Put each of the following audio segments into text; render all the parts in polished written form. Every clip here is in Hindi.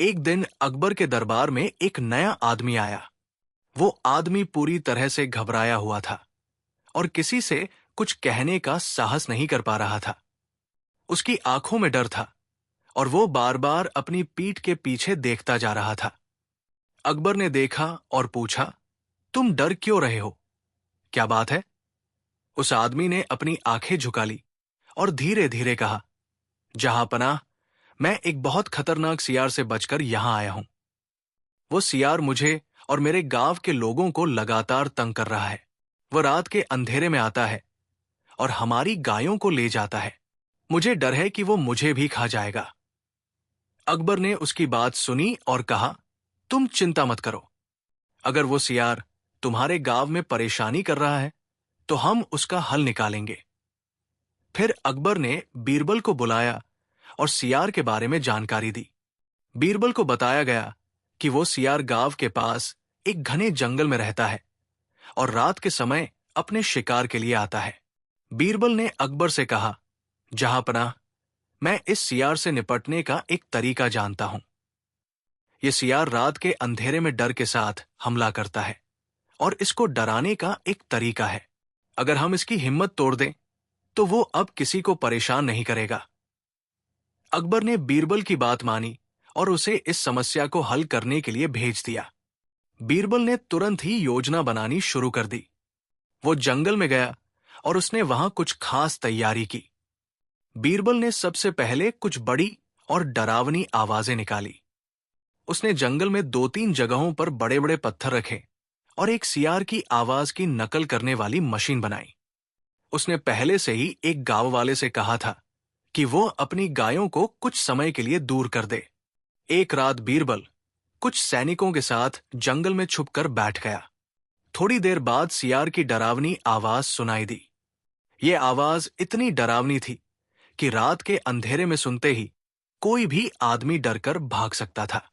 एक दिन अकबर के दरबार में एक नया आदमी आया। वो आदमी पूरी तरह से घबराया हुआ था और किसी से कुछ कहने का साहस नहीं कर पा रहा था। उसकी आंखों में डर था और वो बार बार अपनी पीठ के पीछे देखता जा रहा था। अकबर ने देखा और पूछा, तुम डर क्यों रहे हो? क्या बात है? उस आदमी ने अपनी आंखें झुका ली और धीरे धीरे कहा, जहांपनाह, मैं एक बहुत खतरनाक सियार से बचकर यहां आया हूं। वो सियार मुझे और मेरे गांव के लोगों को लगातार तंग कर रहा है। वह रात के अंधेरे में आता है और हमारी गायों को ले जाता है। मुझे डर है कि वो मुझे भी खा जाएगा। अकबर ने उसकी बात सुनी और कहा, तुम चिंता मत करो। अगर वो सियार तुम्हारे गांव में परेशानी कर रहा है तो हम उसका हल निकालेंगे। फिर अकबर ने बीरबल को बुलाया और सियार के बारे में जानकारी दी। बीरबल को बताया गया कि वो सियार गांव के पास एक घने जंगल में रहता है और रात के समय अपने शिकार के लिए आता है। बीरबल ने अकबर से कहा, जहांपनाह, मैं इस सियार से निपटने का एक तरीका जानता हूं। यह सियार रात के अंधेरे में डर के साथ हमला करता है और इसको डराने का एक तरीका है। अगर हम इसकी हिम्मत तोड़ दें तो वो अब किसी को परेशान नहीं करेगा। अकबर ने बीरबल की बात मानी और उसे इस समस्या को हल करने के लिए भेज दिया। बीरबल ने तुरंत ही योजना बनानी शुरू कर दी। वो जंगल में गया और उसने वहां कुछ खास तैयारी की। बीरबल ने सबसे पहले कुछ बड़ी और डरावनी आवाजें निकाली। उसने जंगल में 2-3 जगहों पर बड़े बड़े पत्थर रखे और एक सियार की आवाज की नकल करने वाली मशीन बनाई। उसने पहले से ही एक गांव वाले से कहा था कि वो अपनी गायों को कुछ समय के लिए दूर कर दे। एक रात बीरबल कुछ सैनिकों के साथ जंगल में छुपकर बैठ गया। थोड़ी देर बाद सियार की डरावनी आवाज सुनाई दी। ये आवाज इतनी डरावनी थी कि रात के अंधेरे में सुनते ही कोई भी आदमी डरकर भाग सकता था।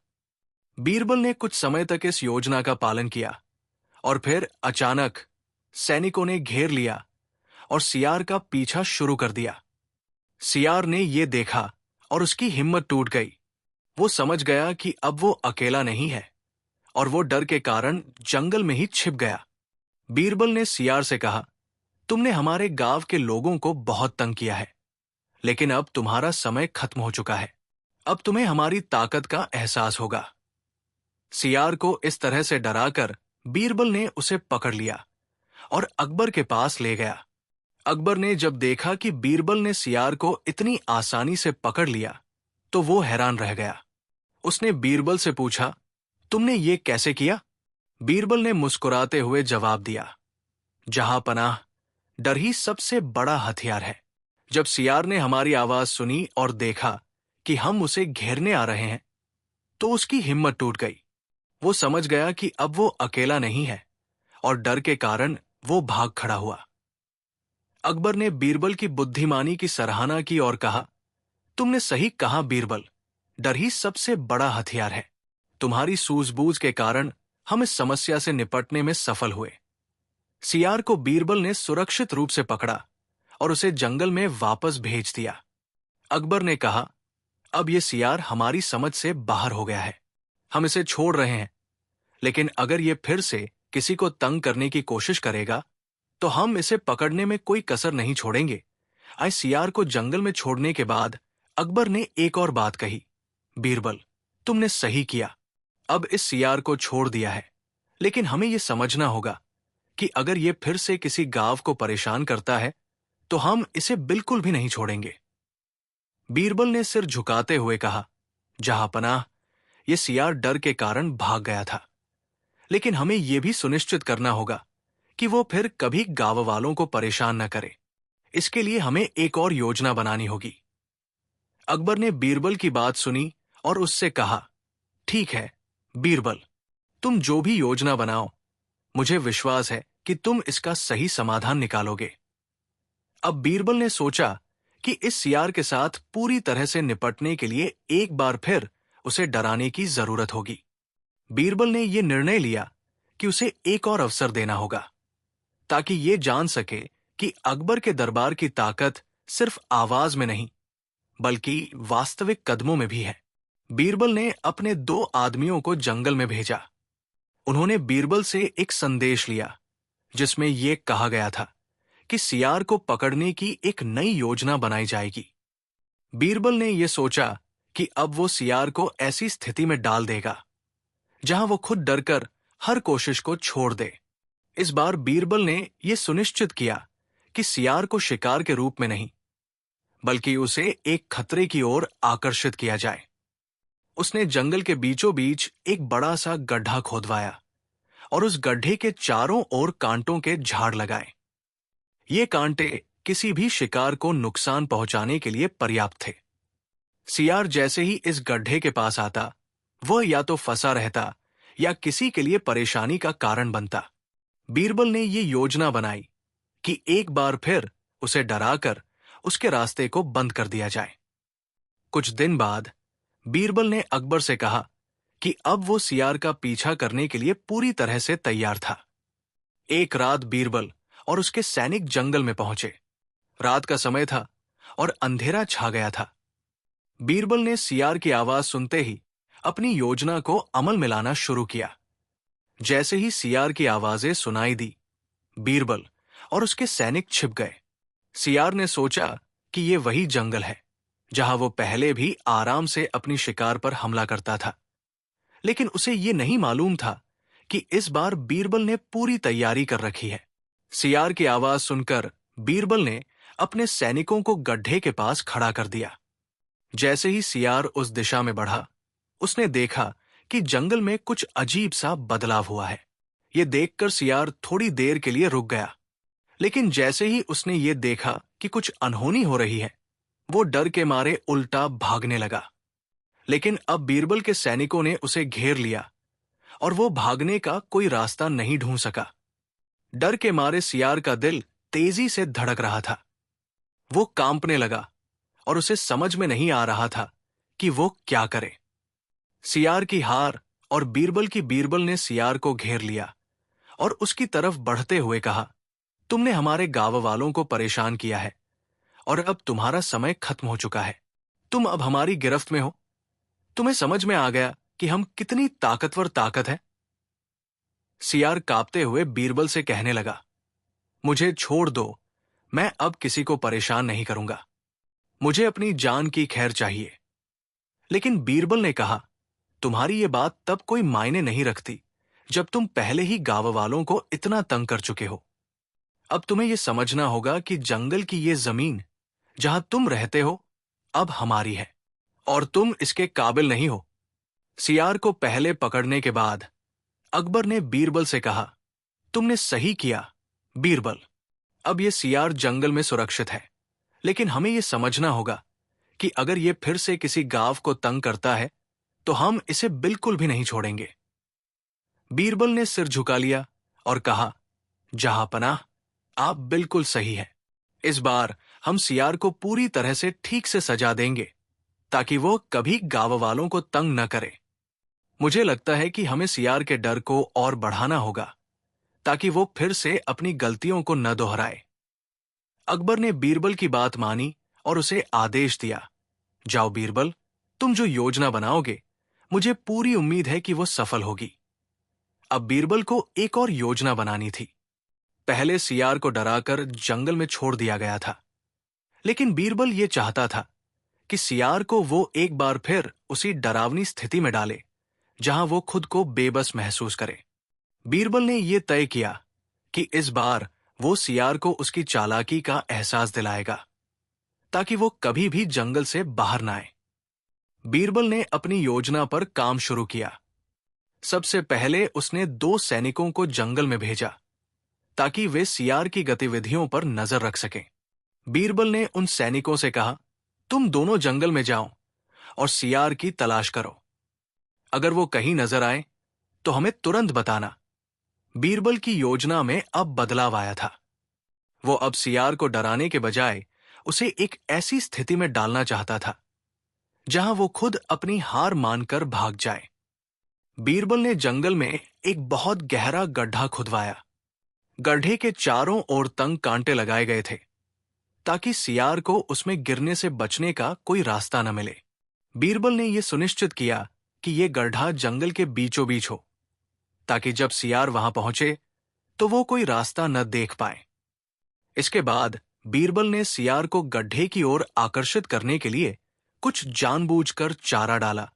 बीरबल ने कुछ समय तक इस योजना का पालन किया और फिर अचानक सैनिकों ने घेर लिया और सियार का पीछा शुरू कर दिया। सियार ने यह देखा और उसकी हिम्मत टूट गई। वो समझ गया कि अब वो अकेला नहीं है और वो डर के कारण जंगल में ही छिप गया। बीरबल ने सियार से कहा, तुमने हमारे गांव के लोगों को बहुत तंग किया है, लेकिन अब तुम्हारा समय खत्म हो चुका है। अब तुम्हें हमारी ताकत का एहसास होगा। सियार को इस तरह से डराकर बीरबल ने उसे पकड़ लिया और अकबर के पास ले गया। अकबर ने जब देखा कि बीरबल ने सियार को इतनी आसानी से पकड़ लिया तो वो हैरान रह गया। उसने बीरबल से पूछा, तुमने ये कैसे किया? बीरबल ने मुस्कुराते हुए जवाब दिया, जहांपनाह, डर ही सबसे बड़ा हथियार है। जब सियार ने हमारी आवाज सुनी और देखा कि हम उसे घेरने आ रहे हैं तो उसकी हिम्मत टूट गई। वो समझ गया कि अब वो अकेला नहीं है और डर के कारण वो भाग खड़ा हुआ। अकबर ने बीरबल की बुद्धिमानी की सराहना की और कहा, तुमने सही कहा बीरबल, डर ही सबसे बड़ा हथियार है। तुम्हारी सूझबूझ के कारण हम इस समस्या से निपटने में सफल हुए। सियार को बीरबल ने सुरक्षित रूप से पकड़ा और उसे जंगल में वापस भेज दिया। अकबर ने कहा, अब यह सियार हमारी समझ से बाहर हो गया है। हम इसे छोड़ रहे हैं, लेकिन अगर यह फिर से किसी को तंग करने की कोशिश करेगा तो हम इसे पकड़ने में कोई कसर नहीं छोड़ेंगे। आज सियार को जंगल में छोड़ने के बाद अकबर ने एक और बात कही, बीरबल, तुमने सही किया। अब इस सियार को छोड़ दिया है, लेकिन हमें यह समझना होगा कि अगर यह फिर से किसी गांव को परेशान करता है तो हम इसे बिल्कुल भी नहीं छोड़ेंगे। बीरबल ने सिर झुकाते हुए कहा, जहांपनाह, यह सियार डर के कारण भाग गया था, लेकिन हमें यह भी सुनिश्चित करना होगा कि वो फिर कभी गांव वालों को परेशान न करे। इसके लिए हमें एक और योजना बनानी होगी। अकबर ने बीरबल की बात सुनी और उससे कहा, ठीक है बीरबल, तुम जो भी योजना बनाओ, मुझे विश्वास है कि तुम इसका सही समाधान निकालोगे। अब बीरबल ने सोचा कि इस सियार के साथ पूरी तरह से निपटने के लिए एक बार फिर उसे डराने की जरूरत होगी। बीरबल ने यह निर्णय लिया कि उसे एक और अवसर देना होगा ताकि ये जान सके कि अकबर के दरबार की ताकत सिर्फ आवाज में नहीं बल्कि वास्तविक कदमों में भी है। बीरबल ने अपने 2 आदमियों को जंगल में भेजा। उन्होंने बीरबल से एक संदेश लिया जिसमें यह कहा गया था कि सियार को पकड़ने की एक नई योजना बनाई जाएगी। बीरबल ने यह सोचा कि अब वो सियार को ऐसी स्थिति में डाल देगा जहां वो खुद डरकर हर कोशिश को छोड़ दे। इस बार बीरबल ने यह सुनिश्चित किया कि सियार को शिकार के रूप में नहीं, बल्कि उसे एक खतरे की ओर आकर्षित किया जाए। उसने जंगल के बीचों बीच एक बड़ा सा गड्ढा खोदवाया और उस गड्ढे के चारों ओर कांटों के झाड़ लगाए। ये कांटे किसी भी शिकार को नुकसान पहुंचाने के लिए पर्याप्त थे। सियार जैसे ही इस गड्ढे के पास आता, वह या तो फंसा रहता या किसी के लिए परेशानी का कारण बनता। बीरबल ने ये योजना बनाई कि एक बार फिर उसे डराकर उसके रास्ते को बंद कर दिया जाए। कुछ दिन बाद बीरबल ने अकबर से कहा कि अब वो सियार का पीछा करने के लिए पूरी तरह से तैयार था। एक रात बीरबल और उसके सैनिक जंगल में पहुंचे। रात का समय था और अंधेरा छा गया था। बीरबल ने सियार की आवाज सुनते ही अपनी योजना को अमल में लाना शुरू किया। जैसे ही सियार की आवाजें सुनाई दी, बीरबल और उसके सैनिक छिप गए। सियार ने सोचा कि ये वही जंगल है जहां वो पहले भी आराम से अपनी शिकार पर हमला करता था। लेकिन उसे ये नहीं मालूम था कि इस बार बीरबल ने पूरी तैयारी कर रखी है। सियार की आवाज सुनकर बीरबल ने अपने सैनिकों को गड्ढे के पास खड़ा कर दिया। जैसे ही सियार उस दिशा में बढ़ा, उसने देखा कि जंगल में कुछ अजीब सा बदलाव हुआ है। ये देखकर सियार थोड़ी देर के लिए रुक गया, लेकिन जैसे ही उसने ये देखा कि कुछ अनहोनी हो रही है, वो डर के मारे उल्टा भागने लगा। लेकिन अब बीरबल के सैनिकों ने उसे घेर लिया और वो भागने का कोई रास्ता नहीं ढूंढ सका। डर के मारे सियार का दिल तेजी से धड़क रहा था। वो कांपने लगा और उसे समझ में नहीं आ रहा था कि वो क्या करे। सियार की हार और बीरबल ने सियार को घेर लिया और उसकी तरफ बढ़ते हुए कहा, तुमने हमारे गांव वालों को परेशान किया है और अब तुम्हारा समय खत्म हो चुका है। तुम अब हमारी गिरफ्त में हो। तुम्हें समझ में आ गया कि हम कितनी ताकतवर ताकत है। सियार कांपते हुए बीरबल से कहने लगा, मुझे छोड़ दो, मैं अब किसी को परेशान नहीं करूंगा। मुझे अपनी जान की खैर चाहिए। लेकिन बीरबल ने कहा, तुम्हारी ये बात तब कोई मायने नहीं रखती जब तुम पहले ही गांव वालों को इतना तंग कर चुके हो। अब तुम्हें यह समझना होगा कि जंगल की ये जमीन जहां तुम रहते हो अब हमारी है और तुम इसके काबिल नहीं हो। सियार को पहले पकड़ने के बाद अकबर ने बीरबल से कहा, तुमने सही किया बीरबल। अब यह सियार जंगल में सुरक्षित है, लेकिन हमें यह समझना होगा कि अगर यह फिर से किसी गांव को तंग करता है तो हम इसे बिल्कुल भी नहीं छोड़ेंगे। बीरबल ने सिर झुका लिया और कहा, जहांपनाह, आप बिल्कुल सही है। इस बार हम सियार को पूरी तरह से ठीक से सजा देंगे ताकि वो कभी गांव वालों को तंग न करे। मुझे लगता है कि हमें सियार के डर को और बढ़ाना होगा ताकि वो फिर से अपनी गलतियों को न दोहराए। अकबर ने बीरबल की बात मानी और उसे आदेश दिया, जाओ बीरबल, तुम जो योजना बनाओगे मुझे पूरी उम्मीद है कि वो सफल होगी। अब बीरबल को एक और योजना बनानी थी। पहले सियार को डराकर जंगल में छोड़ दिया गया था, लेकिन बीरबल ये चाहता था कि सियार को वो एक बार फिर उसी डरावनी स्थिति में डाले जहां वो खुद को बेबस महसूस करे। बीरबल ने यह तय किया कि इस बार वो सियार को उसकी चालाकी का एहसास दिलाएगा ताकि वो कभी भी जंगल से बाहर ना आए। बीरबल ने अपनी योजना पर काम शुरू किया। सबसे पहले उसने 2 सैनिकों को जंगल में भेजा ताकि वे सियार की गतिविधियों पर नजर रख सकें। बीरबल ने उन सैनिकों से कहा, तुम दोनों जंगल में जाओ और सियार की तलाश करो। अगर वो कहीं नजर आए तो हमें तुरंत बताना। बीरबल की योजना में अब बदलाव आया था। वो अब सियार को डराने के बजाय उसे एक ऐसी स्थिति में डालना चाहता था जहां वो खुद अपनी हार मानकर भाग जाए। बीरबल ने जंगल में एक बहुत गहरा गड्ढा खुदवाया। गड्ढे के चारों ओर तंग कांटे लगाए गए थे ताकि सियार को उसमें गिरने से बचने का कोई रास्ता न मिले। बीरबल ने यह सुनिश्चित किया कि यह गड्ढा जंगल के बीचों बीच हो, ताकि जब सियार वहां पहुंचे तो वो कोई रास्ता न देख पाए। इसके बाद बीरबल ने सियार को गड्ढे की ओर आकर्षित करने के लिए कुछ जानबूझकर चारा डाला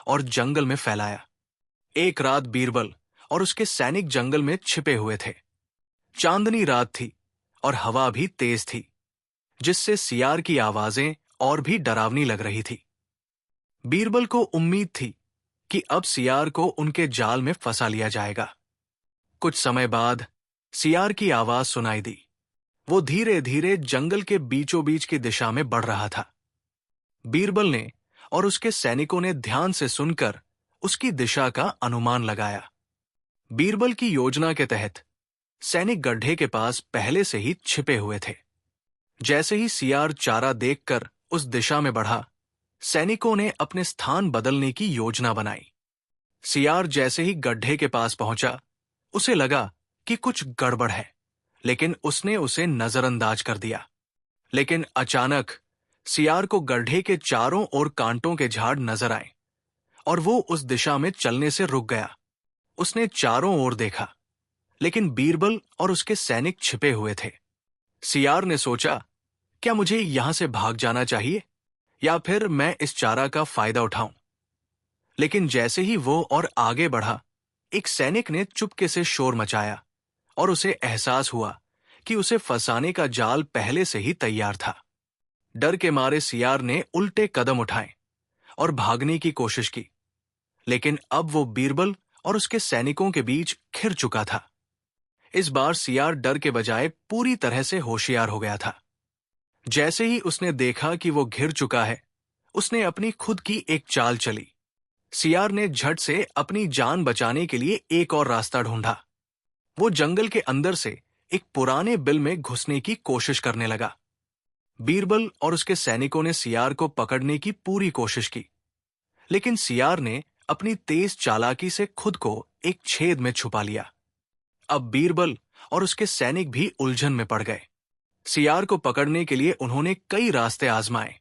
और जंगल में फैलाया। एक रात बीरबल और उसके सैनिक जंगल में छिपे हुए थे। चांदनी रात थी और हवा भी तेज थी, जिससे सियार की आवाजें और भी डरावनी लग रही थी। बीरबल को उम्मीद थी कि अब सियार को उनके जाल में फंसा लिया जाएगा। कुछ समय बाद सियार की आवाज सुनाई दी। वो धीरे धीरे जंगल के बीचों बीच की दिशा में बढ़ रहा था। बीरबल ने और उसके सैनिकों ने ध्यान से सुनकर उसकी दिशा का अनुमान लगाया। बीरबल की योजना के तहत सैनिक गड्ढे के पास पहले से ही छिपे हुए थे। जैसे ही सियार चारा देखकर उस दिशा में बढ़ा, सैनिकों ने अपने स्थान बदलने की योजना बनाई। सियार जैसे ही गड्ढे के पास पहुंचा, उसे लगा कि कुछ गड़बड़ है, लेकिन उसने उसे नजरअंदाज कर दिया। लेकिन अचानक सियार को गड्ढे के चारों ओर कांटों के झाड़ नजर आए और वो उस दिशा में चलने से रुक गया। उसने चारों ओर देखा, लेकिन बीरबल और उसके सैनिक छिपे हुए थे। सियार ने सोचा, क्या मुझे यहां से भाग जाना चाहिए या फिर मैं इस चारा का फायदा उठाऊं? लेकिन जैसे ही वो और आगे बढ़ा, एक सैनिक ने चुपके से शोर मचाया और उसे एहसास हुआ कि उसे फंसाने का जाल पहले से ही तैयार था। डर के मारे सियार ने उल्टे कदम उठाए और भागने की कोशिश की, लेकिन अब वो बीरबल और उसके सैनिकों के बीच घिर चुका था। इस बार सियार डर के बजाय पूरी तरह से होशियार हो गया था। जैसे ही उसने देखा कि वो घिर चुका है, उसने अपनी खुद की एक चाल चली। सियार ने झट से अपनी जान बचाने के लिए एक और रास्ता ढूंढा। वो जंगल के अंदर से एक पुराने बिल में घुसने की कोशिश करने लगा। बीरबल और उसके सैनिकों ने सियार को पकड़ने की पूरी कोशिश की, लेकिन सियार ने अपनी तेज चालाकी से खुद को एक छेद में छुपा लिया। अब बीरबल और उसके सैनिक भी उलझन में पड़ गए। सियार को पकड़ने के लिए उन्होंने कई रास्ते आजमाए,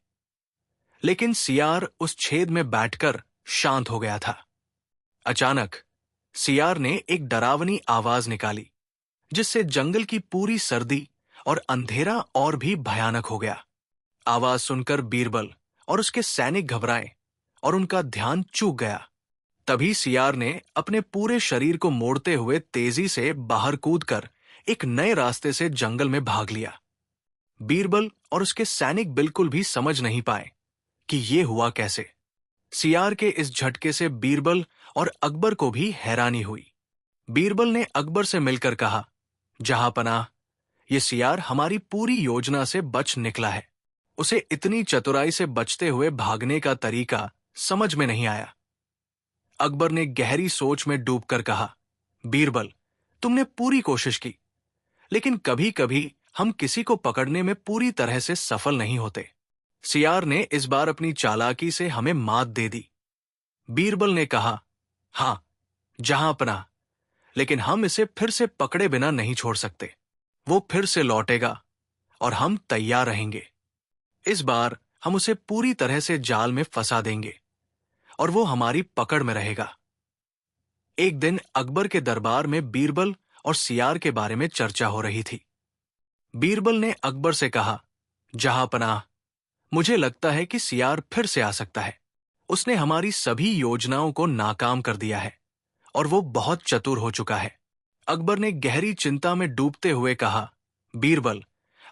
लेकिन सियार उस छेद में बैठकर शांत हो गया था। अचानक सियार ने एक डरावनी आवाज निकाली, जिससे जंगल की पूरी सर्दी और अंधेरा और भी भयानक हो गया। आवाज सुनकर बीरबल और उसके सैनिक घबराए और उनका ध्यान चूक गया। तभी सियार ने अपने पूरे शरीर को मोड़ते हुए तेजी से बाहर कूदकर एक नए रास्ते से जंगल में भाग लिया। बीरबल और उसके सैनिक बिल्कुल भी समझ नहीं पाए कि ये हुआ कैसे। सियार के इस झटके से बीरबल और अकबर को भी हैरानी हुई। बीरबल ने अकबर से मिलकर कहा, जहांपनाह, ये सियार हमारी पूरी योजना से बच निकला है। उसे इतनी चतुराई से बचते हुए भागने का तरीका समझ में नहीं आया। अकबर ने गहरी सोच में डूबकर कहा, बीरबल, तुमने पूरी कोशिश की, लेकिन कभी कभी हम किसी को पकड़ने में पूरी तरह से सफल नहीं होते। सियार ने इस बार अपनी चालाकी से हमें मात दे दी। बीरबल ने कहा, हां, जहांपनाह, लेकिन हम इसे फिर से पकड़े बिना नहीं छोड़ सकते। वो फिर से लौटेगा और हम तैयार रहेंगे। इस बार हम उसे पूरी तरह से जाल में फंसा देंगे और वो हमारी पकड़ में रहेगा। एक दिन अकबर के दरबार में बीरबल और सियार के बारे में चर्चा हो रही थी। बीरबल ने अकबर से कहा, जहांपनाह, मुझे लगता है कि सियार फिर से आ सकता है। उसने हमारी सभी योजनाओं को नाकाम कर दिया है और वो बहुत चतुर हो चुका है। अकबर ने गहरी चिंता में डूबते हुए कहा, बीरबल,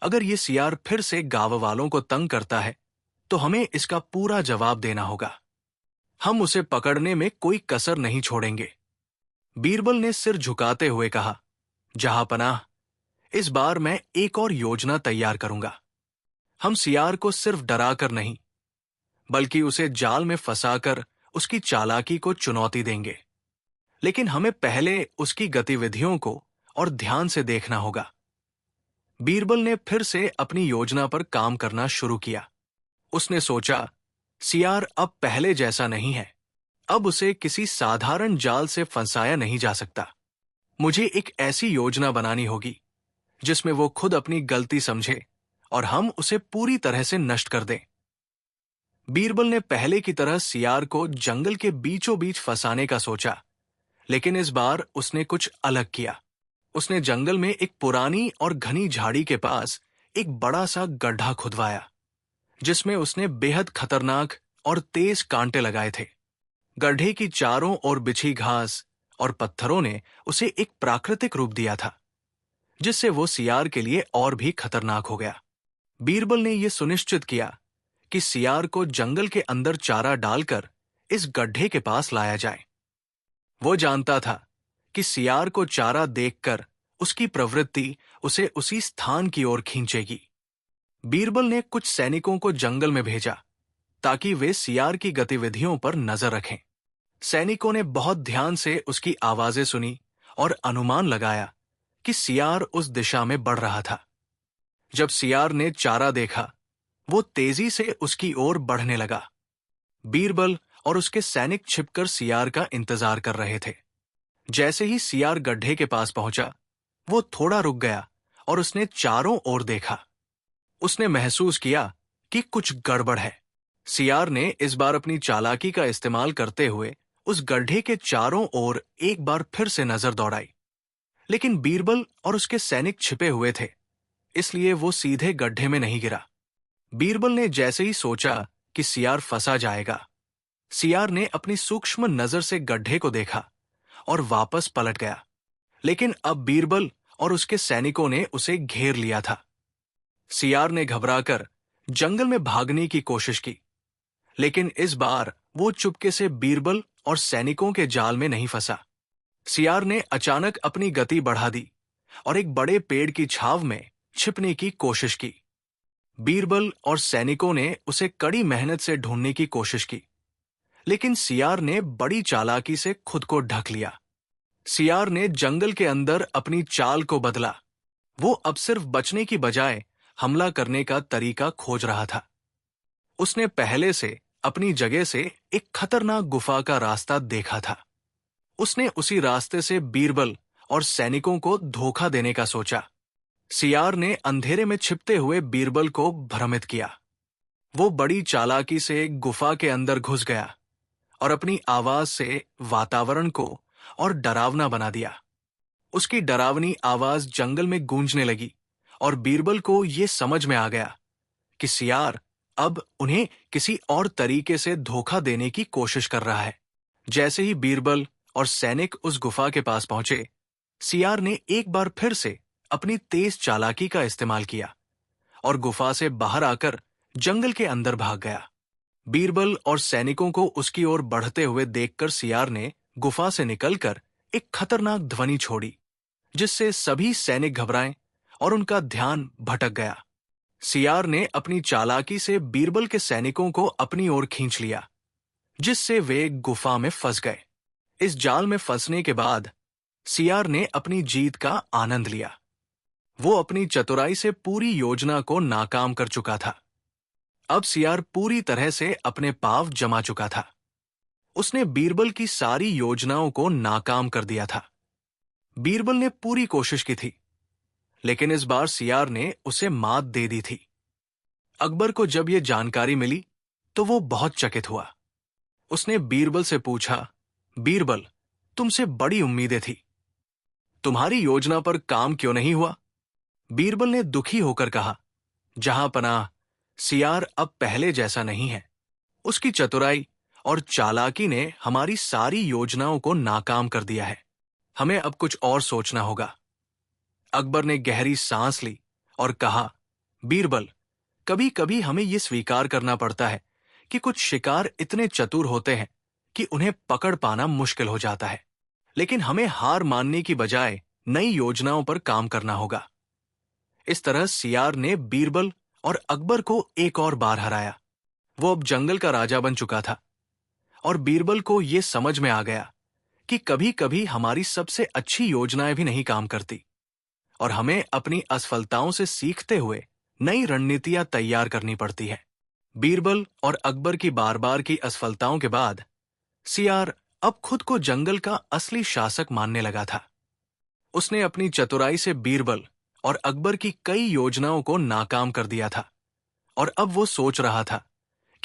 अगर ये सियार फिर से गांव वालों को तंग करता है तो हमें इसका पूरा जवाब देना होगा। हम उसे पकड़ने में कोई कसर नहीं छोड़ेंगे। बीरबल ने सिर झुकाते हुए कहा, जहांपनाह, इस बार मैं एक और योजना तैयार करूंगा। हम सियार को सिर्फ डराकर नहीं, बल्कि उसे जाल में फंसाकर उसकी चालाकी को चुनौती देंगे। लेकिन हमें पहले उसकी गतिविधियों को और ध्यान से देखना होगा। बीरबल ने फिर से अपनी योजना पर काम करना शुरू किया। उसने सोचा, सियार अब पहले जैसा नहीं है। अब उसे किसी साधारण जाल से फंसाया नहीं जा सकता। मुझे एक ऐसी योजना बनानी होगी जिसमें वो खुद अपनी गलती समझे और हम उसे पूरी तरह से नष्ट कर दें। बीरबल ने पहले की तरह सियार को जंगल के बीचों बीच फंसाने का सोचा, लेकिन इस बार उसने कुछ अलग किया। उसने जंगल में एक पुरानी और घनी झाड़ी के पास एक बड़ा सा गड्ढा खुदवाया, जिसमें उसने बेहद खतरनाक और तेज कांटे लगाए थे। गड्ढे की चारों ओर बिछी घास और पत्थरों ने उसे एक प्राकृतिक रूप दिया था, जिससे वो सियार के लिए और भी खतरनाक हो गया। बीरबल ने यह सुनिश्चित किया कि सियार को जंगल के अंदर चारा डालकर इस गड्ढे के पास लाया जाए। वो जानता था कि सियार को चारा देखकर उसकी प्रवृत्ति उसे उसी स्थान की ओर खींचेगी। बीरबल ने कुछ सैनिकों को जंगल में भेजा ताकि वे सियार की गतिविधियों पर नजर रखें। सैनिकों ने बहुत ध्यान से उसकी आवाजें सुनी और अनुमान लगाया कि सियार उस दिशा में बढ़ रहा था। जब सियार ने चारा देखा, वो तेजी से उसकी ओर बढ़ने लगा। बीरबल और उसके सैनिक छिपकर सियार का इंतजार कर रहे थे। जैसे ही सियार गड्ढे के पास पहुंचा, वो थोड़ा रुक गया और उसने चारों ओर देखा। उसने महसूस किया कि कुछ गड़बड़ है। सियार ने इस बार अपनी चालाकी का इस्तेमाल करते हुए उस गड्ढे के चारों ओर एक बार फिर से नजर दौड़ाई, लेकिन बीरबल और उसके सैनिक छिपे हुए थे, इसलिए वो सीधे गड्ढे में नहीं गिरा। बीरबल ने जैसे ही सोचा कि सियार फंसा जाएगा, सियार ने अपनी सूक्ष्म नजर से गड्ढे को देखा और वापस पलट गया। लेकिन अब बीरबल और उसके सैनिकों ने उसे घेर लिया था। सियार ने घबराकर जंगल में भागने की कोशिश की, लेकिन इस बार वो चुपके से बीरबल और सैनिकों के जाल में नहीं फंसा। सियार ने अचानक अपनी गति बढ़ा दी और एक बड़े पेड़ की छाव में छिपने की कोशिश की। बीरबल और सैनिकों ने उसे कड़ी मेहनत से ढूंढने की कोशिश की, लेकिन सियार ने बड़ी चालाकी से खुद को ढक लिया। सियार ने जंगल के अंदर अपनी चाल को बदला। वो अब सिर्फ बचने की बजाय हमला करने का तरीका खोज रहा था। उसने पहले से अपनी जगह से एक खतरनाक गुफा का रास्ता देखा था। उसने उसी रास्ते से बीरबल और सैनिकों को धोखा देने का सोचा। सियार ने अंधेरे में छिपते हुए बीरबल को भ्रमित किया। वो बड़ी चालाकी से गुफा के अंदर घुस गया और अपनी आवाज से वातावरण को और डरावना बना दिया। उसकी डरावनी आवाज जंगल में गूंजने लगी और बीरबल को ये समझ में आ गया कि सियार अब उन्हें किसी और तरीके से धोखा देने की कोशिश कर रहा है। जैसे ही बीरबल और सैनिक उस गुफा के पास पहुंचे, सियार ने एक बार फिर से अपनी तेज चालाकी का इस्तेमाल किया और गुफा से बाहर आकर जंगल के अंदर भाग गया। बीरबल और सैनिकों को उसकी ओर बढ़ते हुए देखकर सियार ने गुफा से निकलकर एक खतरनाक ध्वनि छोड़ी, जिससे सभी सैनिक घबराए और उनका ध्यान भटक गया। सियार ने अपनी चालाकी से बीरबल के सैनिकों को अपनी ओर खींच लिया, जिससे वे गुफा में फंस गए। इस जाल में फंसने के बाद सियार ने अपनी जीत का आनंद लिया। वो अपनी चतुराई से पूरी योजना को नाकाम कर चुका था। अब सियार पूरी तरह से अपने पांव जमा चुका था। उसने बीरबल की सारी योजनाओं को नाकाम कर दिया था। बीरबल ने पूरी कोशिश की थी, लेकिन इस बार सियार ने उसे मात दे दी थी। अकबर को जब यह जानकारी मिली तो वो बहुत चकित हुआ। उसने बीरबल से पूछा, बीरबल, तुमसे बड़ी उम्मीदें थी, तुम्हारी योजना पर काम क्यों नहीं हुआ? बीरबल ने दुखी होकर कहा, जहां पनाह, सियार अब पहले जैसा नहीं है। उसकी चतुराई और चालाकी ने हमारी सारी योजनाओं को नाकाम कर दिया है। हमें अब कुछ और सोचना होगा। अकबर ने गहरी सांस ली और कहा, बीरबल, कभी कभी हमें यह स्वीकार करना पड़ता है कि कुछ शिकार इतने चतुर होते हैं कि उन्हें पकड़ पाना मुश्किल हो जाता है, लेकिन हमें हार मानने की बजाय नई योजनाओं पर काम करना होगा। इस तरह सियार ने बीरबल और अकबर को एक और बार हराया। वो अब जंगल का राजा बन चुका था और बीरबल को यह समझ में आ गया कि कभी कभी हमारी सबसे अच्छी योजनाएं भी नहीं काम करती और हमें अपनी असफलताओं से सीखते हुए नई रणनीतियां तैयार करनी पड़ती है। बीरबल और अकबर की बार बार की असफलताओं के बाद सियार अब खुद को जंगल का असली शासक मानने लगा था। उसने अपनी चतुराई से बीरबल और अकबर की कई योजनाओं को नाकाम कर दिया था और अब वो सोच रहा था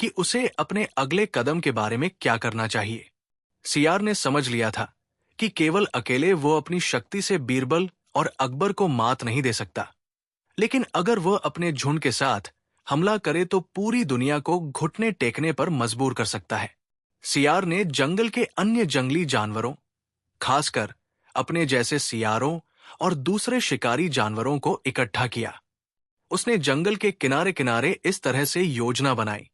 कि उसे अपने अगले कदम के बारे में क्या करना चाहिए। सियार ने समझ लिया था कि केवल अकेले वो अपनी शक्ति से बीरबल और अकबर को मात नहीं दे सकता, लेकिन अगर वह अपने झुंड के साथ हमला करे तो पूरी दुनिया को घुटने टेकने पर मजबूर कर सकता है। सियार ने जंगल के अन्य जंगली जानवरों, खासकर अपने जैसे सियारों और दूसरे शिकारी जानवरों को इकट्ठा किया। उसने जंगल के किनारे किनारे इस तरह से योजना बनाई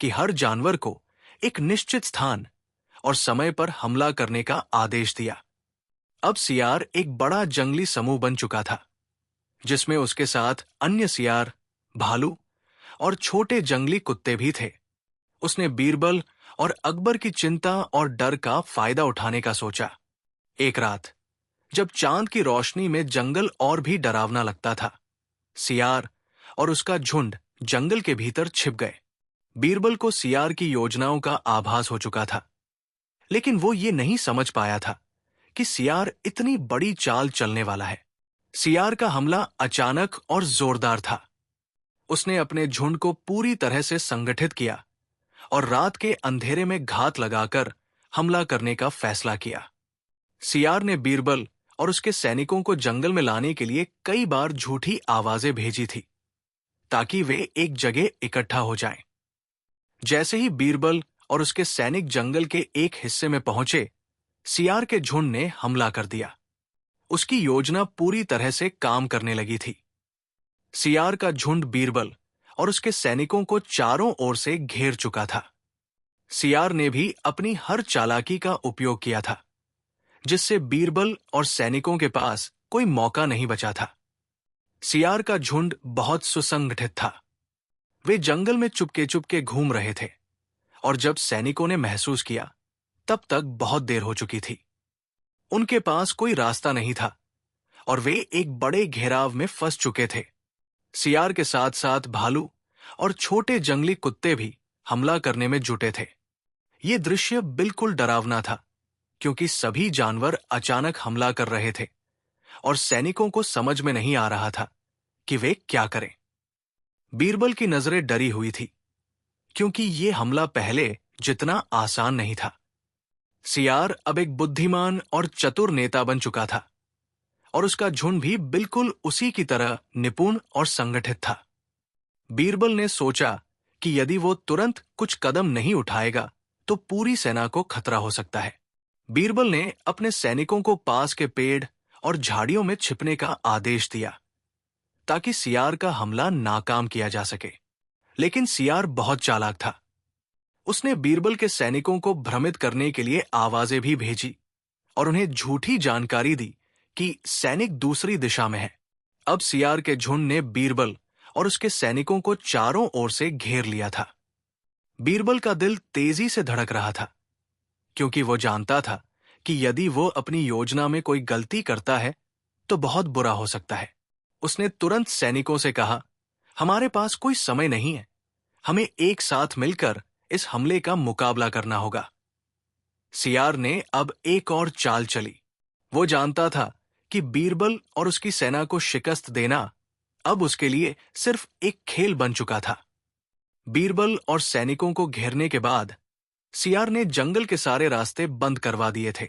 कि हर जानवर को एक निश्चित स्थान और समय पर हमला करने का आदेश दिया। अब सियार एक बड़ा जंगली समूह बन चुका था, जिसमें उसके साथ अन्य सियार, भालू और छोटे जंगली कुत्ते भी थे। उसने बीरबल और अकबर की चिंता और डर का फायदा उठाने का सोचा। एक रात, जब चांद की रोशनी में जंगल और भी डरावना लगता था, सियार और उसका झुंड जंगल के भीतर छिप गए। बीरबल को सियार की योजनाओं का आभास हो चुका था, लेकिन वो ये नहीं समझ पाया था कि सियार इतनी बड़ी चाल चलने वाला है। सियार का हमला अचानक और जोरदार था। उसने अपने झुंड को पूरी तरह से संगठित किया और रात के अंधेरे में घात लगाकर हमला करने का फैसला किया। सियार ने बीरबल और उसके सैनिकों को जंगल में लाने के लिए कई बार झूठी आवाजें भेजी थी, ताकि वे एक जगह इकट्ठा हो जाएं। जैसे ही बीरबल और उसके सैनिक जंगल के एक हिस्से में पहुंचे, सियार के झुंड ने हमला कर दिया। उसकी योजना पूरी तरह से काम करने लगी थी। सियार का झुंड बीरबल और उसके सैनिकों को चारों ओर से घेर चुका था। सियार ने भी अपनी हर चालाकी का उपयोग किया था, जिससे बीरबल और सैनिकों के पास कोई मौका नहीं बचा था। सियार का झुंड बहुत सुसंगठित था। वे जंगल में चुपके चुपके घूम रहे थे, और जब सैनिकों ने महसूस किया, तब तक बहुत देर हो चुकी थी। उनके पास कोई रास्ता नहीं था और वे एक बड़े घेराव में फंस चुके थे। सियार के साथ साथ भालू और छोटे जंगली कुत्ते भी हमला करने में जुटे थे। ये दृश्य बिल्कुल डरावना था, क्योंकि सभी जानवर अचानक हमला कर रहे थे और सैनिकों को समझ में नहीं आ रहा था कि वे क्या करें। बीरबल की नजरें डरी हुई थी, क्योंकि ये हमला पहले जितना आसान नहीं था। सियार अब एक बुद्धिमान और चतुर नेता बन चुका था, और उसका झुंड भी बिल्कुल उसी की तरह निपुण और संगठित था। बीरबल ने सोचा कि यदि वो तुरंत कुछ कदम नहीं उठाएगा तो पूरी सेना को खतरा हो सकता है। बीरबल ने अपने सैनिकों को पास के पेड़ और झाड़ियों में छिपने का आदेश दिया, ताकि सियार का हमला नाकाम किया जा सके। लेकिन सियार बहुत चालाक था। उसने बीरबल के सैनिकों को भ्रमित करने के लिए आवाजें भी भेजी और उन्हें झूठी जानकारी दी कि सैनिक दूसरी दिशा में है। अब सियार के झुंड ने बीरबल और उसके सैनिकों को चारों ओर से घेर लिया था। बीरबल का दिल तेजी से धड़क रहा था, क्योंकि वो जानता था कि यदि वो अपनी योजना में कोई गलती करता है तो बहुत बुरा हो सकता है। उसने तुरंत सैनिकों से कहा, हमारे पास कोई समय नहीं है, हमें एक साथ मिलकर इस हमले का मुकाबला करना होगा। सियार ने अब एक और चाल चली। वो जानता था कि बीरबल और उसकी सेना को शिकस्त देना अब उसके लिए सिर्फ एक खेल बन चुका था। बीरबल और सैनिकों को घेरने के बाद सियार ने जंगल के सारे रास्ते बंद करवा दिए थे,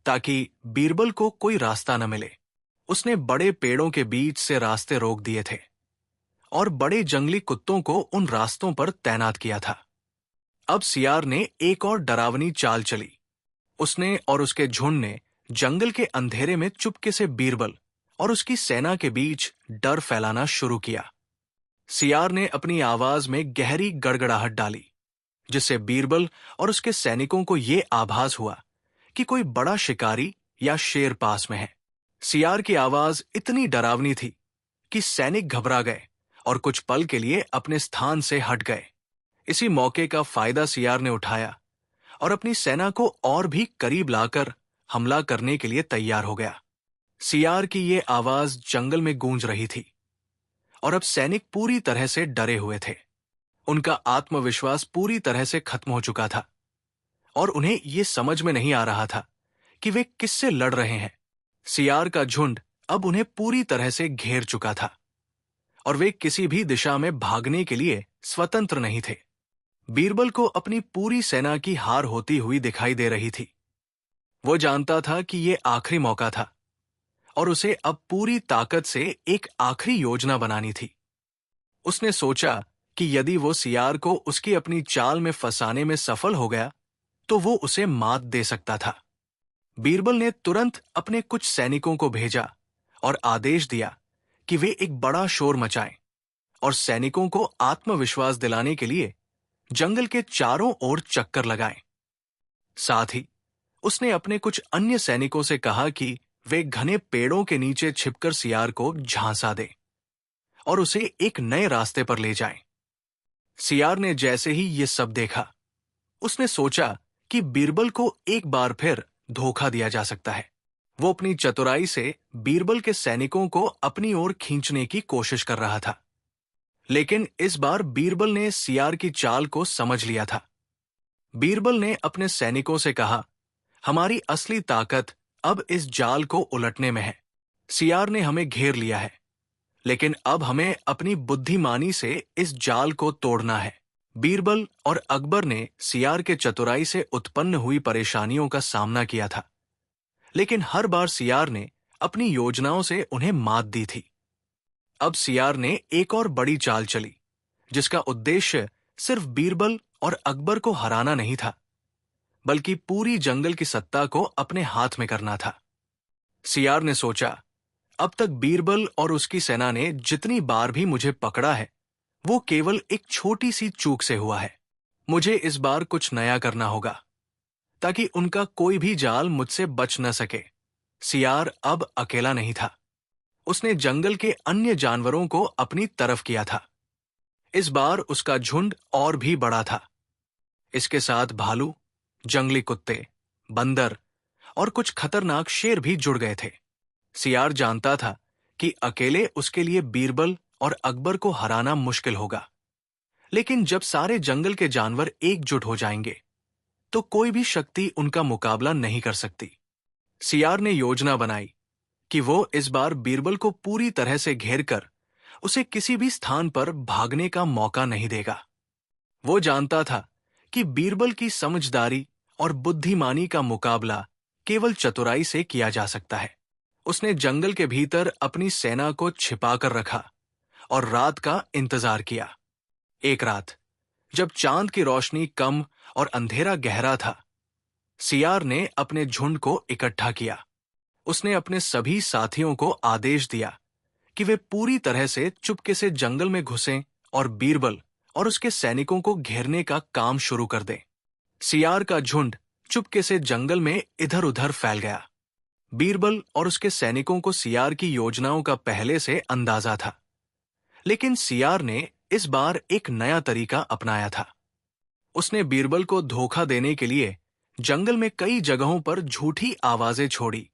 ताकि बीरबल को कोई रास्ता न मिले। उसने बड़े पेड़ों के बीच से रास्ते रोक दिए थे और बड़े जंगली कुत्तों को उन रास्तों पर तैनात किया था। अब सियार ने एक और डरावनी चाल चली। उसने और उसके झुंड ने जंगल के अंधेरे में चुपके से बीरबल और उसकी सेना के बीच डर फैलाना शुरू किया। सियार ने अपनी आवाज में गहरी गड़गड़ाहट डाली, जिससे बीरबल और उसके सैनिकों को ये आभास हुआ कि कोई बड़ा शिकारी या शेर पास में है। सियार की आवाज इतनी डरावनी थी कि सैनिक घबरा गए और कुछ पल के लिए अपने स्थान से हट गए। इसी मौके का फायदा सियार ने उठाया और अपनी सेना को और भी करीब लाकर हमला करने के लिए तैयार हो गया। सियार की ये आवाज जंगल में गूंज रही थी और अब सैनिक पूरी तरह से डरे हुए थे। उनका आत्मविश्वास पूरी तरह से खत्म हो चुका था और उन्हें ये समझ में नहीं आ रहा था कि वे किससे लड़ रहे हैं। सियार का झुंड अब उन्हें पूरी तरह से घेर चुका था और वे किसी भी दिशा में भागने के लिए स्वतंत्र नहीं थे। बीरबल को अपनी पूरी सेना की हार होती हुई दिखाई दे रही थी। वो जानता था कि ये आखिरी मौका था और उसे अब पूरी ताकत से एक आखिरी योजना बनानी थी। उसने सोचा कि यदि वो सियार को उसकी अपनी चाल में फंसाने में सफल हो गया तो वो उसे मात दे सकता था। बीरबल ने तुरंत अपने कुछ सैनिकों को भेजा और आदेश दिया कि वे एक बड़ा शोर मचाएं और सैनिकों को आत्मविश्वास दिलाने के लिए जंगल के चारों ओर चक्कर लगाएं। साथ ही उसने अपने कुछ अन्य सैनिकों से कहा कि वे घने पेड़ों के नीचे छिपकर सियार को झांसा दें और उसे एक नए रास्ते पर ले जाएं। सियार ने जैसे ही ये सब देखा, उसने सोचा कि बीरबल को एक बार फिर धोखा दिया जा सकता है। वो अपनी चतुराई से बीरबल के सैनिकों को अपनी ओर खींचने की कोशिश कर रहा था। लेकिन इस बार बीरबल ने सियार की चाल को समझ लिया था। बीरबल ने अपने सैनिकों से कहा, हमारी असली ताकत अब इस जाल को उलटने में है। सियार ने हमें घेर लिया है, लेकिन अब हमें अपनी बुद्धिमानी से इस जाल को तोड़ना है। बीरबल और अकबर ने सियार के चतुराई से उत्पन्न हुई परेशानियों का सामना किया था, लेकिन हर बार सियार ने अपनी योजनाओं से उन्हें मात दी थी। अब सियार ने एक और बड़ी चाल चली, जिसका उद्देश्य सिर्फ बीरबल और अकबर को हराना नहीं था, बल्कि पूरी जंगल की सत्ता को अपने हाथ में करना था। सियार ने सोचा, अब तक बीरबल और उसकी सेना ने जितनी बार भी मुझे पकड़ा है, वो केवल एक छोटी सी चूक से हुआ है। मुझे इस बार कुछ नया करना होगा, ताकि उनका कोई भी जाल मुझसे बच न सके। सियार अब अकेला नहीं था। उसने जंगल के अन्य जानवरों को अपनी तरफ किया था। इस बार उसका झुंड और भी बड़ा था। इसके साथ भालू, जंगली कुत्ते, बंदर और कुछ खतरनाक शेर भी जुड़ गए थे। सियार जानता था कि अकेले उसके लिए बीरबल और अकबर को हराना मुश्किल होगा, लेकिन जब सारे जंगल के जानवर एकजुट हो जाएंगे, तो कोई भी शक्ति उनका मुकाबला नहीं कर सकती। सियार ने योजना बनाई कि वो इस बार बीरबल को पूरी तरह से घेरकर उसे किसी भी स्थान पर भागने का मौका नहीं देगा। वो जानता था कि बीरबल की समझदारी और बुद्धिमानी का मुकाबला केवल चतुराई से किया जा सकता है। उसने जंगल के भीतर अपनी सेना को छिपाकर रखा और रात का इंतजार किया। एक रात, जब चांद की रोशनी कम और अंधेरा गहरा था, सियार ने अपने झुंड को इकट्ठा किया। उसने अपने सभी साथियों को आदेश दिया कि वे पूरी तरह से चुपके से जंगल में घुसें और बीरबल और उसके सैनिकों को घेरने का काम शुरू कर दें। सियार का झुंड चुपके से जंगल में इधर-उधर फैल गया। बीरबल और उसके सैनिकों को सियार की योजनाओं का पहले से अंदाजा था, लेकिन सियार ने इस बार एक नया तरीका अपनाया था। उसने बीरबल को धोखा देने के लिए जंगल में कई जगहों पर झूठी आवाजें छोड़ी,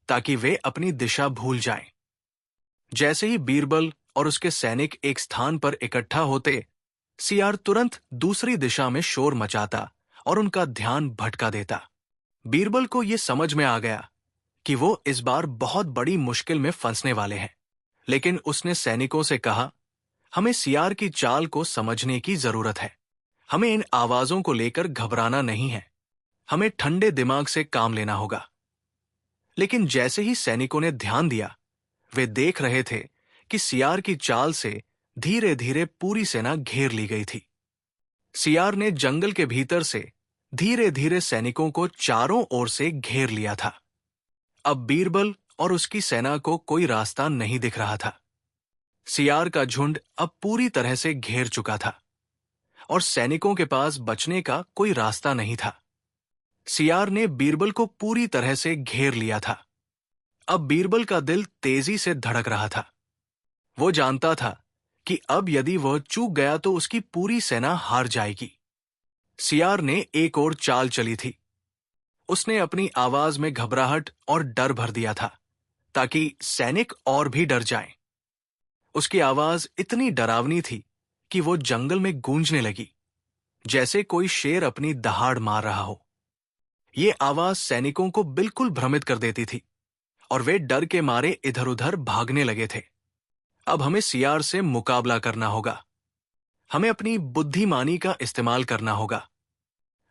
ताकि वे अपनी दिशा भूल जाएं। जैसे ही बीरबल और उसके सैनिक एक स्थान पर इकट्ठा होते, सियार तुरंत दूसरी दिशा में शोर मचाता और उनका ध्यान भटका देता। बीरबल को यह समझ में आ गया कि वो इस बार बहुत बड़ी मुश्किल में फंसने वाले हैं, लेकिन उसने सैनिकों से कहा, हमें सियार की चाल को समझने की जरूरत है। हमें इन आवाजों को लेकर घबराना नहीं है। हमें ठंडे दिमाग से काम लेना होगा। लेकिन जैसे ही सैनिकों ने ध्यान दिया, वे देख रहे थे कि सियार की चाल से धीरे धीरे पूरी सेना घेर ली गई थी। सियार ने जंगल के भीतर से धीरे धीरे सैनिकों को चारों ओर से घेर लिया था। अब बीरबल और उसकी सेना को कोई रास्ता नहीं दिख रहा था। सियार का झुंड अब पूरी तरह से घेर चुका था और सैनिकों के पास बचने का कोई रास्ता नहीं था। सियार ने बीरबल को पूरी तरह से घेर लिया था। अब बीरबल का दिल तेजी से धड़क रहा था। वो जानता था कि अब यदि वह चूक गया तो उसकी पूरी सेना हार जाएगी। सियार ने एक और चाल चली थी। उसने अपनी आवाज में घबराहट और डर भर दिया था, ताकि सैनिक और भी डर जाएं। उसकी आवाज इतनी डरावनी थी कि वो जंगल में गूंजने लगी, जैसे कोई शेर अपनी दहाड़ मार रहा हो। ये आवाज सैनिकों को बिल्कुल भ्रमित कर देती थी और वे डर के मारे इधर-उधर भागने लगे थे। अब हमें सियार से मुकाबला करना होगा। हमें अपनी बुद्धिमानी का इस्तेमाल करना होगा।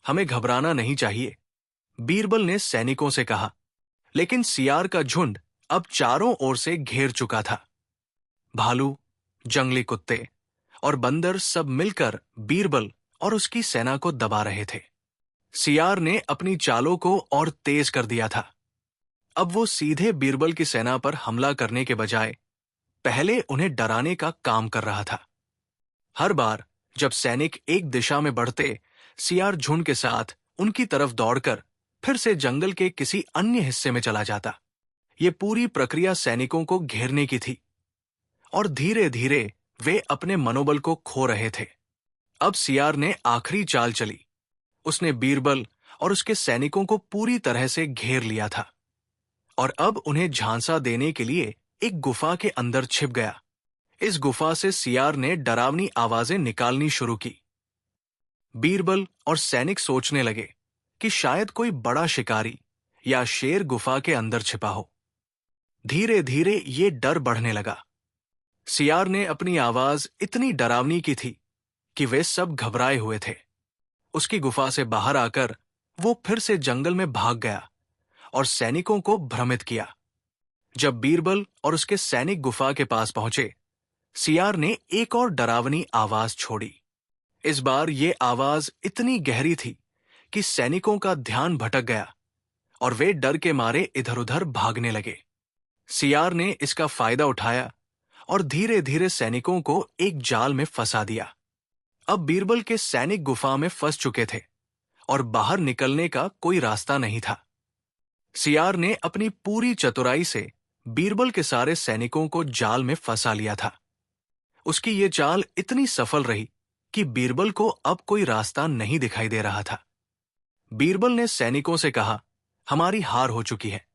हमें घबराना नहीं चाहिए, बीरबल ने सैनिकों से कहा। लेकिन सियार का झुंड अब चारों ओर से घेर चुका था। भालू, जंगली कुत्ते और बंदर सब मिलकर बीरबल और उसकी सेना को दबा रहे थे। सियार ने अपनी चालों को और तेज कर दिया था। अब वो सीधे बीरबल की सेना पर हमला करने के बजाय पहले उन्हें डराने का काम कर रहा था। हर बार जब सैनिक एक दिशा में बढ़ते, सियार झुंड के साथ उनकी तरफ दौड़कर फिर से जंगल के किसी अन्य हिस्से में चला जाता। ये पूरी प्रक्रिया सैनिकों को घेरने की थी और धीरे धीरे वे अपने मनोबल को खो रहे थे। अब सियार ने आखिरी चाल चली। उसने बीरबल और उसके सैनिकों को पूरी तरह से घेर लिया था और अब उन्हें झांसा देने के लिए एक गुफा के अंदर छिप गया। इस गुफा से सियार ने डरावनी आवाजें निकालनी शुरू की। बीरबल और सैनिक सोचने लगे कि शायद कोई बड़ा शिकारी या शेर गुफा के अंदर छिपा हो। धीरे धीरे ये डर बढ़ने लगा। सियार ने अपनी आवाज इतनी डरावनी की थी कि वे सब घबराए हुए थे। उसकी गुफा से बाहर आकर वो फिर से जंगल में भाग गया और सैनिकों को भ्रमित किया। जब बीरबल और उसके सैनिक गुफा के पास पहुंचे, सियार ने एक और डरावनी आवाज छोड़ी। इस बार ये आवाज इतनी गहरी थी कि सैनिकों का ध्यान भटक गया और वे डर के मारे इधर-उधर भागने लगे। सियार ने इसका फायदा उठाया और धीरे धीरे सैनिकों को एक जाल में फंसा दिया। अब बीरबल के सैनिक गुफा में फंस चुके थे और बाहर निकलने का कोई रास्ता नहीं था। सियार ने अपनी पूरी चतुराई से बीरबल के सारे सैनिकों को जाल में फंसा लिया था। उसकी ये चाल इतनी सफल रही कि बीरबल को अब कोई रास्ता नहीं दिखाई दे रहा था। बीरबल ने सैनिकों से कहा, हमारी हार हो चुकी है,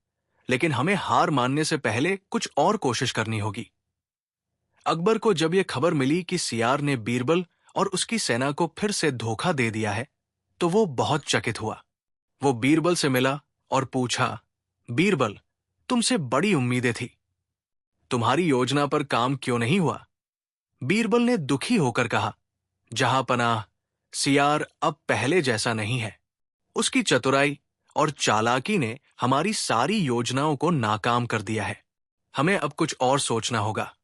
लेकिन हमें हार मानने से पहले कुछ और कोशिश करनी होगी। अकबर को जब यह खबर मिली कि सियार ने बीरबल और उसकी सेना को फिर से धोखा दे दिया है, तो वो बहुत चकित हुआ। वो बीरबल से मिला और पूछा, बीरबल, तुमसे बड़ी उम्मीदें थी। तुम्हारी योजना पर काम क्यों नहीं हुआ? बीरबल ने दुखी होकर कहा, जहांपनाह, सियार अब पहले जैसा नहीं है। उसकी चतुराई और चालाकी ने हमारी सारी योजनाओं को नाकाम कर दिया है। हमें अब कुछ और सोचना होगा।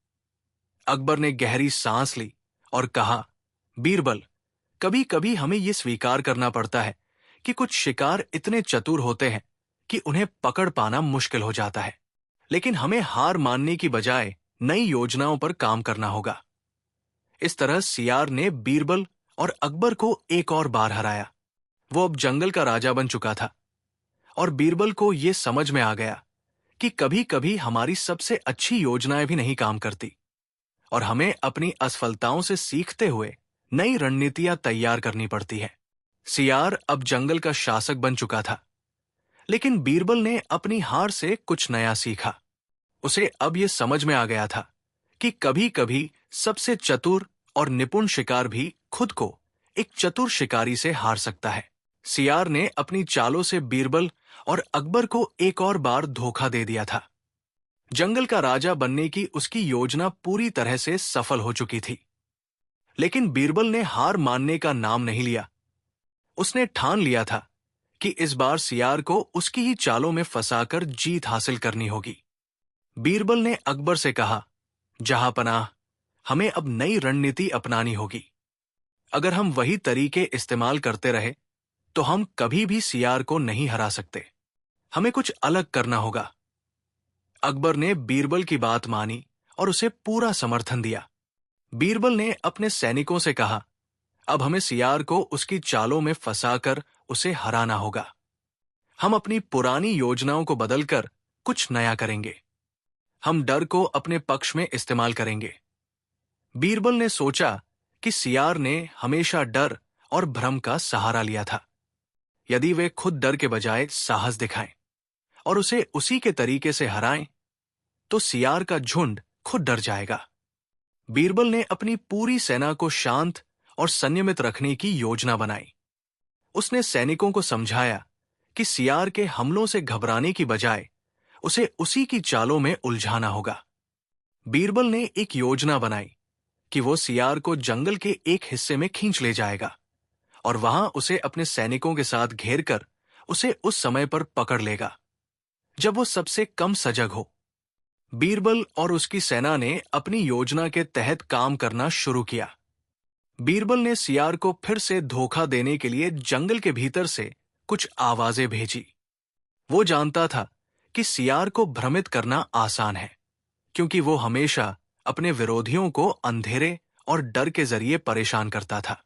अकबर ने गहरी सांस ली और कहा, बीरबल, कभी कभी हमें यह स्वीकार करना पड़ता है कि कुछ शिकार इतने चतुर होते हैं कि उन्हें पकड़ पाना मुश्किल हो जाता है। लेकिन हमें हार मानने की बजाय नई योजनाओं पर काम करना होगा। इस तरह सियार ने बीरबल और अकबर को एक और बार हराया। वो अब जंगल का राजा बन चुका था और बीरबल को यह समझ में आ गया कि कभी कभी हमारी सबसे अच्छी योजनाएं भी नहीं काम करती और हमें अपनी असफलताओं से सीखते हुए नई रणनीतियां तैयार करनी पड़ती है। सियार अब जंगल का शासक बन चुका था, लेकिन बीरबल ने अपनी हार से कुछ नया सीखा। उसे अब यह समझ में आ गया था कि कभी कभी सबसे चतुर और निपुण शिकार भी खुद को एक चतुर शिकारी से हार सकता है। सियार ने अपनी चालों से बीरबल और अकबर को एक और बार धोखा दे दिया था। जंगल का राजा बनने की उसकी योजना पूरी तरह से सफल हो चुकी थी, लेकिन बीरबल ने हार मानने का नाम नहीं लिया। उसने ठान लिया था कि इस बार सियार को उसकी ही चालों में फंसाकर जीत हासिल करनी होगी। बीरबल ने अकबर से कहा, जहांपनाह, हमें अब नई रणनीति अपनानी होगी। अगर हम वही तरीके इस्तेमाल करते रहे तो हम कभी भी सियार को नहीं हरा सकते। हमें कुछ अलग करना होगा। अकबर ने बीरबल की बात मानी और उसे पूरा समर्थन दिया। बीरबल ने अपने सैनिकों से कहा, अब हमें सियार को उसकी चालों में फंसाकर उसे हराना होगा। हम अपनी पुरानी योजनाओं को बदलकर कुछ नया करेंगे। हम डर को अपने पक्ष में इस्तेमाल करेंगे। बीरबल ने सोचा कि सियार ने हमेशा डर और भ्रम का सहारा लिया था। यदि वे खुद डर के बजाय साहस दिखाएं और उसे उसी के तरीके से हराएं, तो सियार का झुंड खुद डर जाएगा। बीरबल ने अपनी पूरी सेना को शांत और संयमित रखने की योजना बनाई। उसने सैनिकों को समझाया कि सियार के हमलों से घबराने की बजाय उसे उसी की चालों में उलझाना होगा। बीरबल ने एक योजना बनाई कि वो सियार को जंगल के एक हिस्से में खींच ले जाएगा और वहां उसे अपने सैनिकों के साथ घेर कर उसे उस समय पर पकड़ लेगा जब वो सबसे कम सजग हो। बीरबल और उसकी सेना ने अपनी योजना के तहत काम करना शुरू किया। बीरबल ने सियार को फिर से धोखा देने के लिए जंगल के भीतर से कुछ आवाजें भेजी। वो जानता था कि सियार को भ्रमित करना आसान है, क्योंकि वो हमेशा अपने विरोधियों को अंधेरे और डर के जरिए परेशान करता था।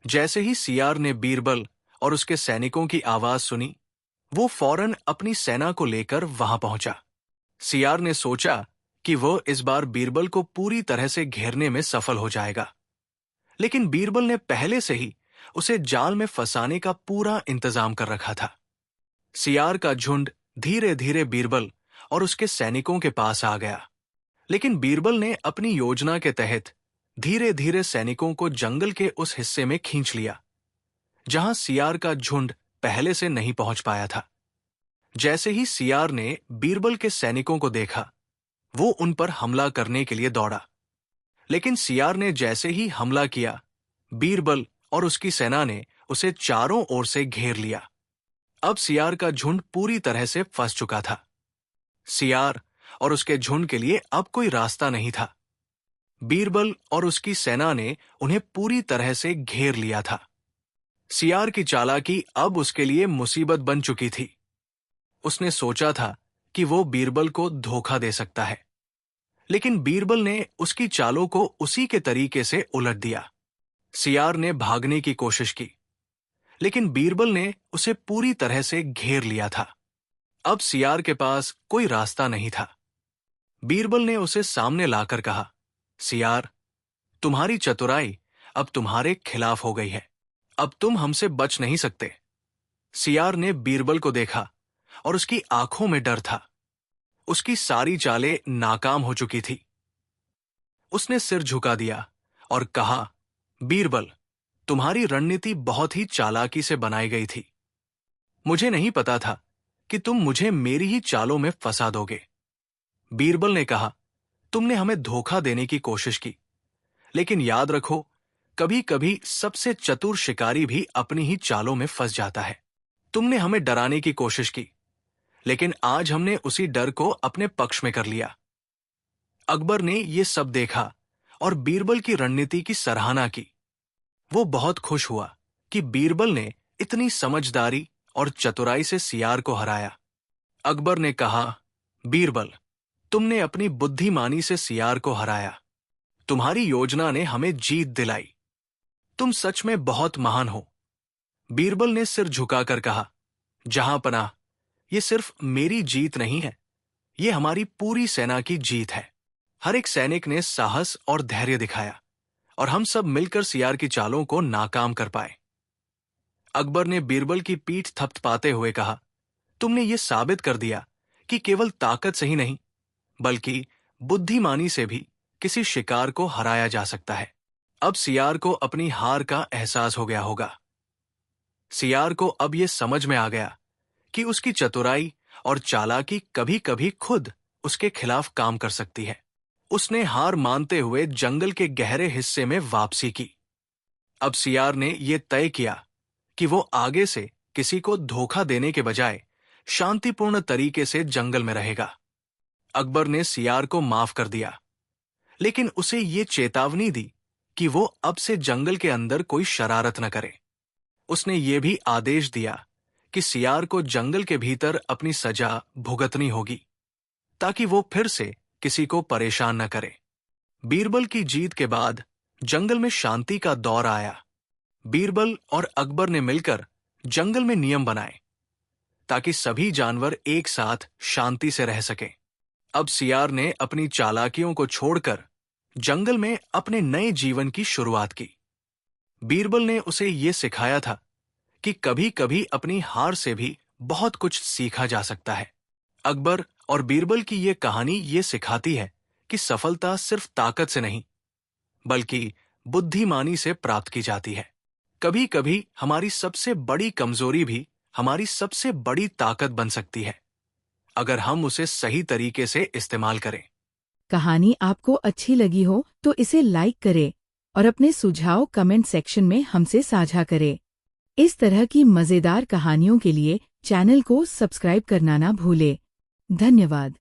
जैसे ही सियार ने बीरबल और उसके सैनिकों की आवाज सुनी, वो फौरन अपनी सेना को लेकर वहां पहुंचा। सियार ने सोचा कि वो इस बार बीरबल को पूरी तरह से घेरने में सफल हो जाएगा, लेकिन बीरबल ने पहले से ही उसे जाल में फंसाने का पूरा इंतजाम कर रखा था। सियार का झुंड धीरे धीरे बीरबल और उसके सैनिकों के पास आ गया, लेकिन बीरबल ने अपनी योजना के तहत धीरे धीरे सैनिकों को जंगल के उस हिस्से में खींच लिया जहां सियार का झुंड पहले से नहीं पहुंच पाया था। जैसे ही सियार ने बीरबल के सैनिकों को देखा, वो उन पर हमला करने के लिए दौड़ा, लेकिन सियार ने जैसे ही हमला किया, बीरबल और उसकी सेना ने उसे चारों ओर से घेर लिया। अब सियार का झुंड पूरी तरह से फंस चुका था। सियार और उसके झुंड के लिए अब कोई रास्ता नहीं था। बीरबल और उसकी सेना ने उन्हें पूरी तरह से घेर लिया था। सियार की चालाकी अब उसके लिए मुसीबत बन चुकी थी। उसने सोचा था कि वो बीरबल को धोखा दे सकता है, लेकिन बीरबल ने उसकी चालों को उसी के तरीके से उलट दिया। सियार ने भागने की कोशिश की, लेकिन बीरबल ने उसे पूरी तरह से घेर लिया था। अब सियार के पास कोई रास्ता नहीं था। बीरबल ने उसे सामने लाकर कहा, सियार, तुम्हारी चतुराई अब तुम्हारे खिलाफ हो गई है। अब तुम हमसे बच नहीं सकते। सियार ने बीरबल को देखा और उसकी आंखों में डर था। उसकी सारी चालें नाकाम हो चुकी थी। उसने सिर झुका दिया और कहा, बीरबल, तुम्हारी रणनीति बहुत ही चालाकी से बनाई गई थी। मुझे नहीं पता था कि तुम मुझे मेरी ही चालों में फंसा दोगे। बीरबल ने कहा, तुमने हमें धोखा देने की कोशिश की, लेकिन याद रखो, कभी कभी सबसे चतुर शिकारी भी अपनी ही चालों में फंस जाता है। तुमने हमें डराने की कोशिश की, लेकिन आज हमने उसी डर को अपने पक्ष में कर लिया। अकबर ने यह सब देखा और बीरबल की रणनीति की सराहना की। वो बहुत खुश हुआ कि बीरबल ने इतनी समझदारी और चतुराई से सियार को हराया। अकबर ने कहा, बीरबल, तुमने अपनी बुद्धिमानी से सियार को हराया। तुम्हारी योजना ने हमें जीत दिलाई। तुम सच में बहुत महान हो। बीरबल ने सिर झुकाकर कहा, जहांपनाह, ये सिर्फ मेरी जीत नहीं है, ये हमारी पूरी सेना की जीत है। हर एक सैनिक ने साहस और धैर्य दिखाया और हम सब मिलकर सियार की चालों को नाकाम कर पाए। अकबर ने बीरबल की पीठ थपथपाते हुए कहा, तुमने ये साबित कर दिया कि केवल ताकत से ही नहीं, बल्कि बुद्धिमानी से भी किसी शिकार को हराया जा सकता है। अब सियार को अपनी हार का एहसास हो गया होगा। सियार को अब यह समझ में आ गया कि उसकी चतुराई और चालाकी कभी कभी खुद उसके खिलाफ काम कर सकती है। उसने हार मानते हुए जंगल के गहरे हिस्से में वापसी की। अब सियार ने यह तय किया कि वो आगे से किसी को धोखा देने के बजाय शांतिपूर्ण तरीके से जंगल में रहेगा। अकबर ने सियार को माफ कर दिया, लेकिन उसे ये चेतावनी दी कि वो अब से जंगल के अंदर कोई शरारत न करे। उसने ये भी आदेश दिया कि सियार को जंगल के भीतर अपनी सजा भुगतनी होगी, ताकि वो फिर से किसी को परेशान न करे। बीरबल की जीत के बाद जंगल में शांति का दौर आया। बीरबल और अकबर ने मिलकर जंगल में नियम बनाए ताकि सभी जानवर एक साथ शांति से रह सकें। अब सियार ने अपनी चालाकियों को छोड़कर जंगल में अपने नए जीवन की शुरुआत की। बीरबल ने उसे ये सिखाया था कि कभी कभी अपनी हार से भी बहुत कुछ सीखा जा सकता है। अकबर और बीरबल की ये कहानी ये सिखाती है कि सफलता सिर्फ ताकत से नहीं, बल्कि बुद्धिमानी से प्राप्त की जाती है। कभी कभी हमारी सबसे बड़ी कमजोरी भी हमारी सबसे बड़ी ताकत बन सकती है, अगर हम उसे सही तरीके से इस्तेमाल करें। कहानी आपको अच्छी लगी हो तो इसे लाइक करें और अपने सुझाव कमेंट सेक्शन में हमसे साझा करें। इस तरह की मज़ेदार कहानियों के लिए चैनल को सब्सक्राइब करना ना भूलें। धन्यवाद।